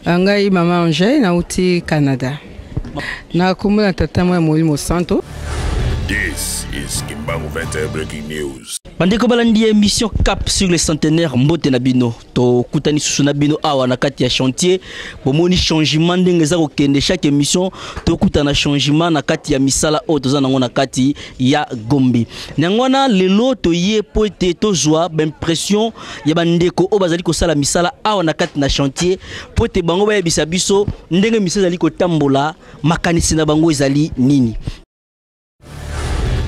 Angai mama Angèle nauti Canada. Na kumula tata mwa Molimo Santo. This is Kimbangu 20 breaking news. Bandeko balandi émission cap sur les centenaires mbote na bino to kutani susu na bino awa na kati ya chantier bomoni changement ndenge za kokende chaque émission to kutana changement na kati ya misala o toza nango na kati ya Gombe nangwana lelo to ye pote to joie impression ya bandeko o bazali ko sala misala awa na kati na chantier pote bango ba yebisa biso ndenge misala zali ko tambola makanisi na bango ezali nini.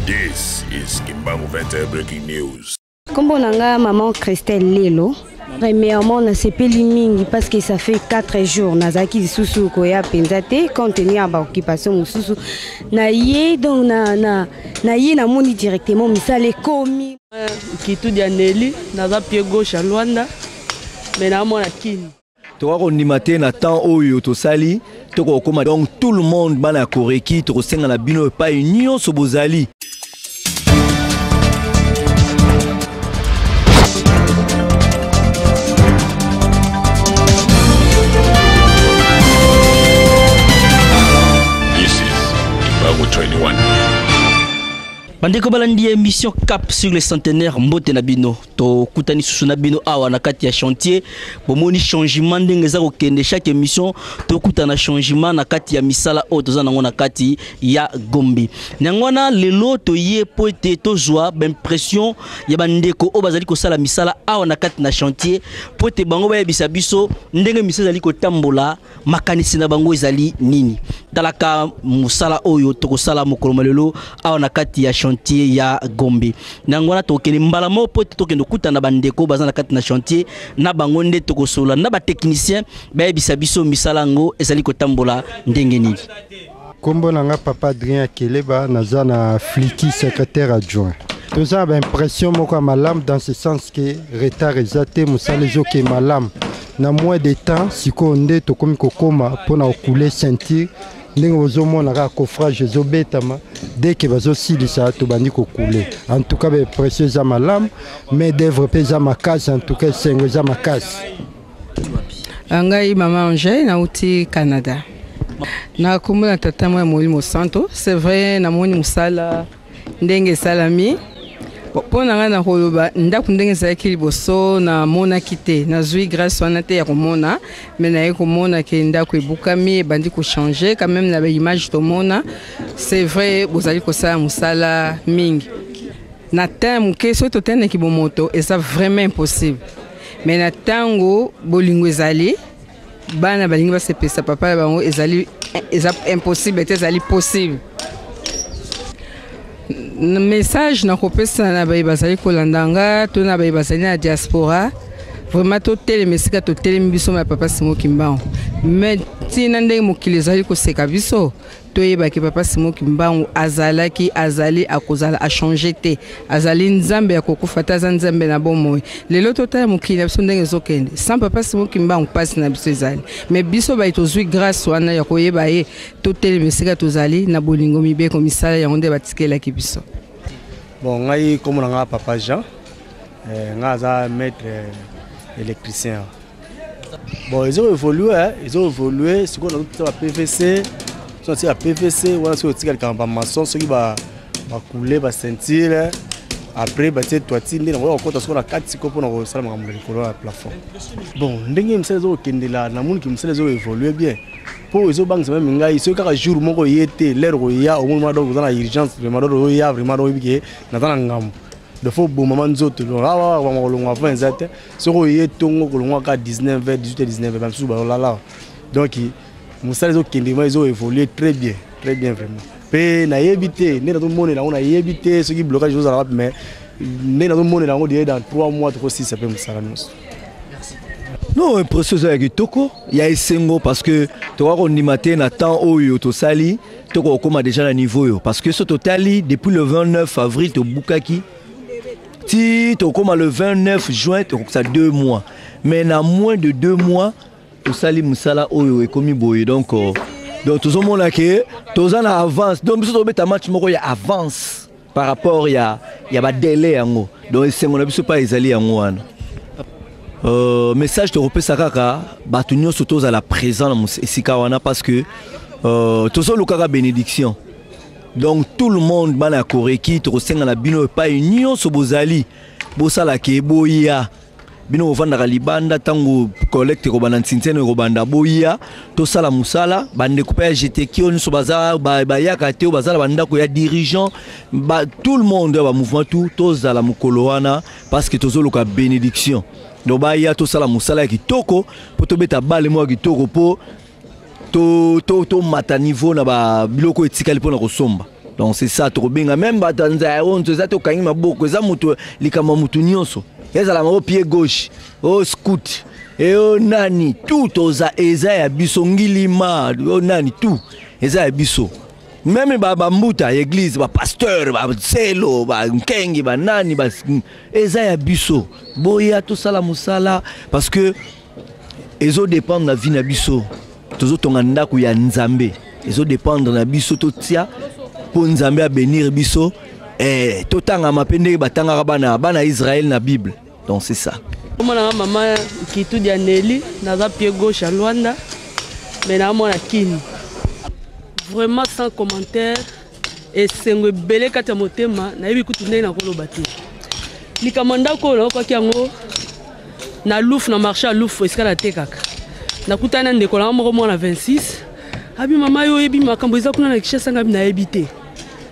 This is Kimbangu 20 breaking news. Comme on a maman Christelle Lelo, premièrement on a sepeli mingi parce que ça fait 4 jours nazaki susu ko ya penzate contenu à occupation susu na ye donc na ye na moni directement misale komi qui tout dia Nelly naza pied gauche à Luanda mais na mona kini to ko nimate na temps oyo to sali to ko koma donc tout le monde bana koreki to senga na bino pa union so bozali. Bandeko balandi émission cap sur les centenaires mbote na bino to kutani susu na bino awa na kati ya chantier bomoni changement ndenge za kokende chaque émission to kutana changement na kati ya misala o toza nango na kati ya Gombe nangwana lelo to ye pote to joie impression ya bandeko o bazali ko sala misala awa na kati na chantier pote bango ba yebisa biso ndenge misala zali ko tambola makanisi na bango ezali nini talaka musala oyo to ko sala mokolo lelo awa na kati ya chantier ya Gombe nangwana tokene mbala mo pote tokende kutana bandeko bazana kati na chantier na bango nde tokosola na ba technicien ba yebisa biso misalango ezali ko tambola ndenge nini. Kombo nanga papa Adrien Keleba naza na Fliki secrétaire adjoint. Tous a l'impression moko malam dans ce sens que retard ezate musale zoke malam na moins de temps siko nde tokomi kokoma pona okuler sentir ndenge ozomona ka coffrage ezobetama dès que bazosilisa tobandi kokule en tout cas be précieux za malam mais développer za makasi en tout cas sengo za makasi. Angai mama Angèle nauti Canada. Na kumula tata mwa Molimo Santo. C'est vrai na moni musala ndenge salami. Pona nga na koloba ndaku ndenge salaki liboso na mona kite na zui grâce wana te ya komona mais na ye komona ke ndaku ebukami ebandi ko changer quand même na ba image to mona c'est vrai bozali ko sala musala mingi na temps ke so to tene ki bomoto et ça vraiment impossible mais na tango bolingo ezali bana balingi ba se pesa papa bango ezali impossible te ezali possible. Message na kopesa na bayi bazali kolandanga to na bayi bazali na diaspora vraiment to tele mesika to tele biso ma papa Simo Kimbangu mais tina ndenge mokili ezali koseka biso to yeba ki papa Simo Kimbangu azali akozala a changer te azali nzambe ya kokufata za nzambe na bomoi lelo to tele mokili biso ndenge zokende sans papa Simo Kimbangu passe na biso ezali mais biso bayi to zui grâce wana ya koyeba ye to tele mesika tozali na bolingo mibeko misala ya onde batikela ki biso. Bon, ngai comme nga papa Jean, nga za maître électricien. Bon, ils ont évolué, ce qu'on a tout à PVC, sont à PVC, on a sur le camp maçon, ceux qui va couler, va sentir, après va être toitine, on va compter sur la 4 pour nous salle le plafond. Bon, ndenge msele zo kende la na muni ki msele zo évoluer bien. Pour les banques même ngai ce ka jour moko yete l'air ya au moment donc dans la urgence vraiment do ya vraiment do biké na tana ngam de faut bon moment nzoto awa wa ngolongwa 27 soko yetongo kolongwa ka 19 vers 18 19 même sous ba la donc musale zo kende mais zo évoluer très bien vraiment pe na yebité ne na tout monde na on a yebité ce qui blocage aux arabes mais ne na tout monde na on dit dans 3 mois 6 ça peut musala nous. Non, un processus avec Toko, il y a Essengo parce que tu vois qu'on y matin na temps oyo to sali, Toko comme déjà à niveau parce que ce totali depuis le 29 avril to bukaki, ti to comme le 29 juin to ça 2 mois, mais na moins de 2 mois to sali musala oyo et comme boy donc tout le monde là que tous en avance donc biso to beta match moko ya avance par rapport ya ba délai yango donc Essengo na biso pas ezali yango wana. message de repesa kaka bato nyonso tozala présent na esika wana parce que tozolukaka bénédiction. Donc tout le monde bana koreki tokosenga na bino epai nyonso bozali bosala ke boya bino ovandaka libanda tango collecte ko bana ntsintene ko banda boya tosala musala bande ko pa GTK nyonso baza bayaka te bazala banda ko ya dirigeant tout le monde ba mouvement tout tozala mukolo wana parce que tozoluka bénédiction. Donc baya tosala musala kitoko po tobeta bale mo kitoko po to mata niveau na ba biloko etikali pona ko somba. Donc c'est ça to benga même batanza on to za to kangi maboko za mutu likama mutu nyonso. Ezala ma pied gauche, au scout et au nani tout oza eza ya biso ngilima au nani tout eza ya biso. Même ba mbuta église ba pasteur ba selo ba nkengi ba nani ba eza ya biso. Boya to sala musala parce que ezo dépendre na vie na biso. Tozo tonga ndako ya Nzambe ezo dépendre na biso to tia pour Nzambe a bénir biso totanga mapende batanga bana Israël na Bible. Donc c'est ça. Mona maman qui tout dia Nelly naza pied gauche à Luanda mais na mona kini. Vraiment sans commentaire et sengwe belé kata motema na yebi kutunde na koloba te. Likamanda ko na kwa kiango na louf na marché à louf escala tekaka. Nakutana ndeko na moko mona 26 abi mama yo yebi makambo eza kuna na kishasa ngabi na yebite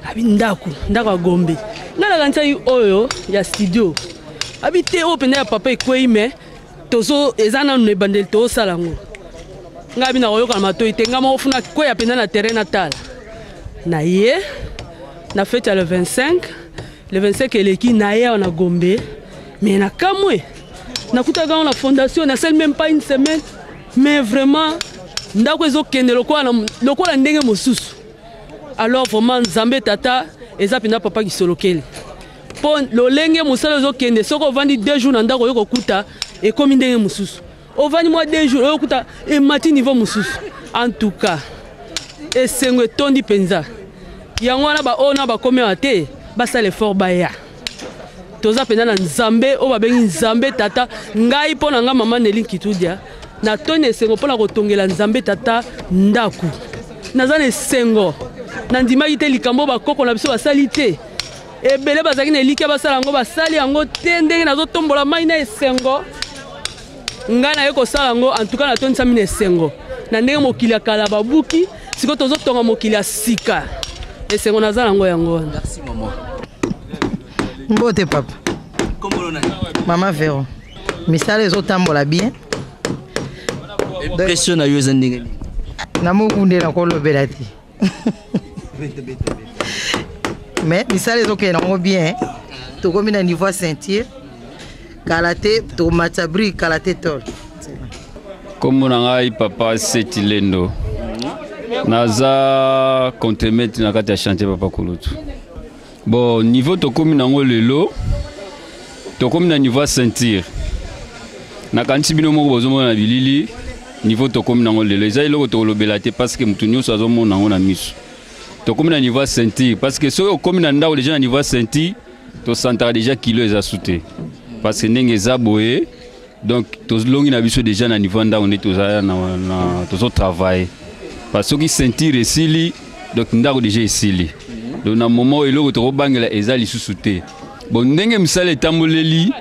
abi ndako Gombe ngala kanza oyo ya studio abi te open ya papa ekwei me tozo ezana no bandel to salango ngabi na oyoka mato itenga mo funa ko ya penda na terrain natal na ye na fête le 25 eleki na ye na Gombe mais na kamwe nakutaga na fondation na seul même pas une semaine. Mais vraiment, ndako ezo kende lokola ndenge mosusu. Alors vraiment Nzambe tata eza pina papa ki solokeli. Pon lolenge musala ezo kende soko vandi 2 jours na ndako yoko kuta e komi ndenge mosusu. O vandi moi 2 jours yoko kuta e mati niveau mosusu. En tout cas, e sengwe tondi penza. Yango wana ba ona ba komi ate ba sale fort baya. Toza pena na Nzambe o ba bengi Nzambe tata ngai pona nga mama Nelly Kitudia. Na tone sengo pona kotongela Nzambe tata ndaku nazane sengo na ndima ite likambo ba koko na biso basali te ebele bazaki na elike basala ngo basali yango te ndenge nazo tombola mai na esengo ngana yeko sala ngo en tout cas na tone samine sengo na ndenge mokili akala babuki siko tozo tonga mokili asika esengo nazala ngo yango. Merci maman. Mbote papa. Kombo nani? Mama Vero. Misale zo tambola bien. Impression na yo zandenge ni. Na mukunde na kolobela ti. Mais misale zo ke na ngo bien. To komi na niveau sentir. Kalate to matabri kalate tol. Comme on a papa Setilendo. Naza contremaître na kati ya chantier papa Kulutu. Bon niveau to komi na ngo lelo. To komi na niveau sentir. Na kanti bino moko bozomo na bilili. Niveau to comme nango lelo eza iloko to lobelate parce que mutu nyonso azomona nango na miso to comme na niveau sentir parce que soki okomi na ndako déjà na niveau sentir to sentara déjà kilo eza sute parce que ndenge eza boye donc to longi na biso déjà na niveau ndako nde toza na tozo travailler parce que soki sentir esili donc ndako déjà esili donc na moment iloko to bangela eza lisusu te bon ndenge misala etamboleli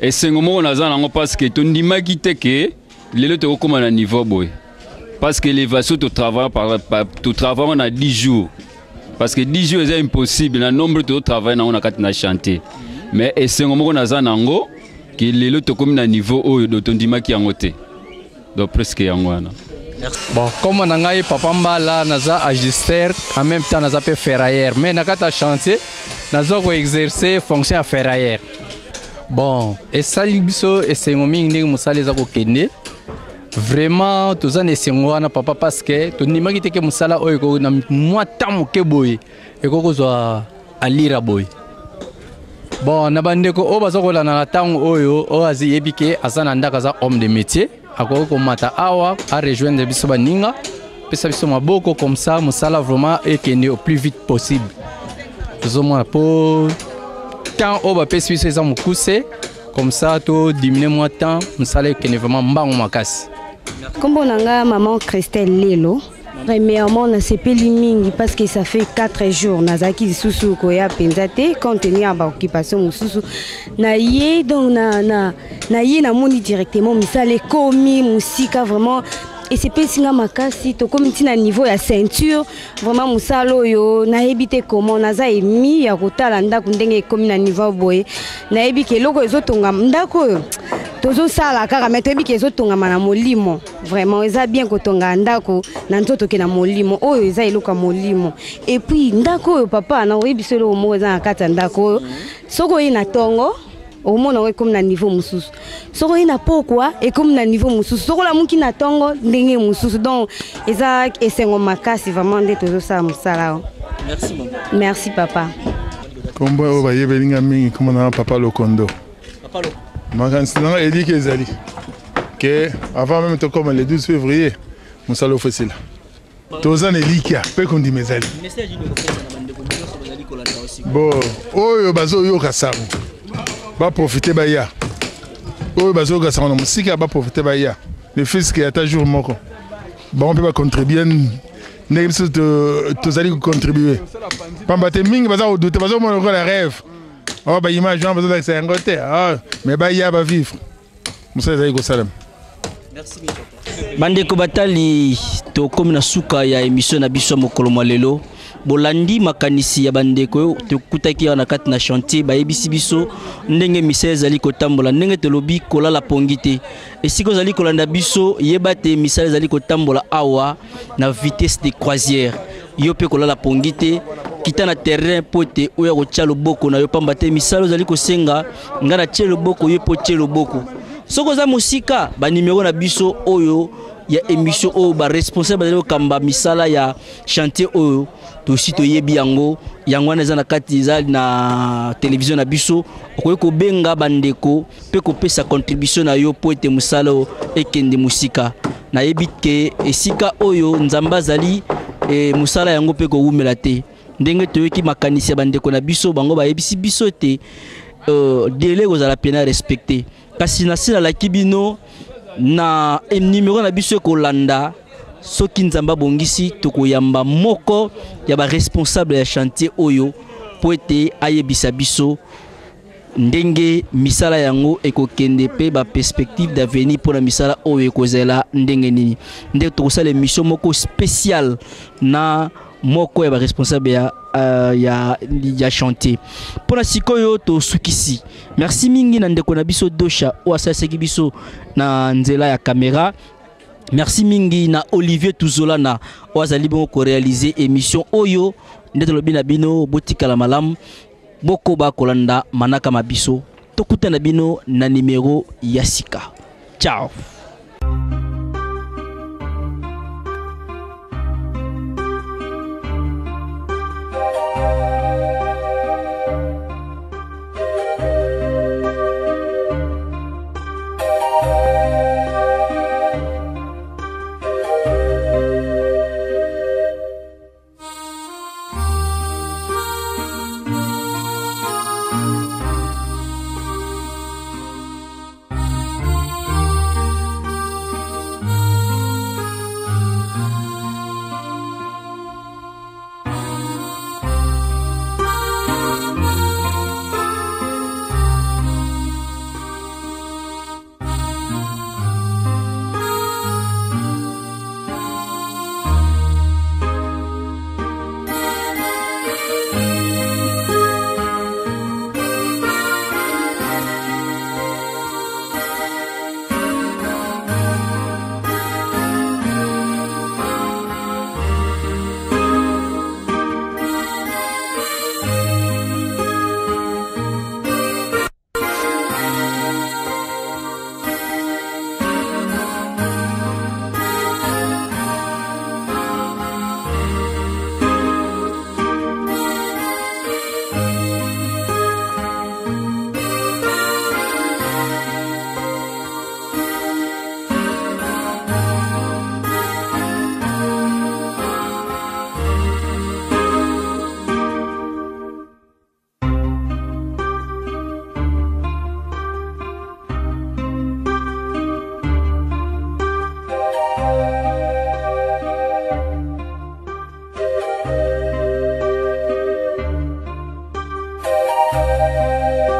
esengo moko naza nango parce que to ndimaki te ke les autres comme à niveau boy parce que l'évasion tu travailles tu travailles on a 10 jours parce que 10 jours c'est impossible le nombre de travail on a quatre na chanter mais et c'est comme on a zanango que les autres comme à niveau haut de ton dimaki en côté donc presque yangoana. Bon comme on a papa mbala naza agister en même temps naza pe ferrailleur mais nakata chantier naza ko exercer fonction à ferrailleur. Bon et ça libiso et c'est ngomi ndenge musale za ko kende. Vraiment toza ne sengwana papa parce que to nimaki teke musala oyo ko na mwa tamu ke boy e ko kozwa alira boy. Bon na bandeko o bazokola na tango oyo o azi yebike azana ndaka za homme de métier akoko komata awa a rejoindre biso baninga pesa biso maboko comme ça musala vraiment ekende au plus vite possible. Tozomona po tant o ba pesi biso za mukuse comme ça to diminuer moins temps musala que vraiment mbango makasi. Comme on a maman Christelle Lelo. Premièrement, on a sepeli mingi parce que ça fait 4 jours. Nazaki susu koya penzate contenu à occupation susu. Na yé donc na yé na moni directement misale komi musika vraiment. Et c'est pas si makasi to comme tina niveau ya ceinture vraiment musalo yo na ebité comment naza emi ya kotala ndako ndenge comme na niveau boye na ebike loko ezotonga ndako yo tozo sala kaka mais toyebi ke ezotonga na molimo vraiment eza bien kotonga ndako na nzoto ke na molimo oyo eza eloka molimo et puis ndako yo papa na oyebi solo mo eza na kata ndako soko ina tongo au monde on est comme na niveau mususu soko ina pokwa et comme na niveau mususu soko la muki na tongo ndenge mususu donc eza esengo makasi vraiment nde tozo sa musala. Merci maman. Merci papa. Kombo o ba yebelinga mingi comme na papa Lokondo. Papa Lokondo. Makansinanga edi ke ezali que avant même to comme le 12 février musala officiel toza na likia pe kondi mezali message ni ko pesa na bande ko nyonso bazali ko landa aussi bon oyo bazo yoka sango ba profiter ba ya oyo bazo yoka sango na musika ba profiter ba ya le fils qui ata jour moko bon on peut pas contribuer ne biso tozali ko contribuer pambate mingi baza ko douter bazo mo la rêve. Oh, bah, image, on va dire un côté. Mais bah, il y a à vivre. Moussa Salam. Merci, papa. Bande Kobatali, to comme na suka ya émission na biso mokolo malelo. Bolandi makanisi ya bandeko to kutaki na kati na chantier ba ebisi biso ndenge misele zali kotambola ndenge telobi kola la pongité. Et si ko zali kolanda biso yebate misele zali kotambola awa na vitesse de croisière. Yo pe kola la pongité. Kita na terrain pote oya ko tia loboko na yo pamba te misalo zali ko senga ngana tia loboko yo po tia loboko soko za musika ba numéro na biso oyo ya émission oyo ba responsable de kamba misala ya chantier oyo to sito yebi yango na za na kati za na télévision na biso okoye ko benga bandeko pe ko pesa contribution na yo pote musalo ekende musika na yebike esika oyo nzamba zali e musala yango pe ko umela te ndenge toyoki makanisi bandeko na biso bango ba yebisi biso te délai kozala pena respecté kasi na sila la kibino na numéro na biso ko landa soki nzamba bongisi tokoyamba moko ya ba responsable ya chantier oyo poete ayebisa biso ndenge misala yango ekokende pe ba perspective d'avenir pour la misala oyo ekozela ndenge nini ndenge tokosala émission moko spécial na moko ya ba responsable ya chantier pour la sikoyo to sukisi. Merci mingi na ndeko na biso dosha o asaseki biso na nzela ya caméra. Merci mingi na Olivier Tuzolana o azali bon ko réaliser émission oyo ndeto lobi na bino botika la malam boko ba kolanda manaka mabiso tokuta na bino na numéro ya sika. Ciao. Thank you.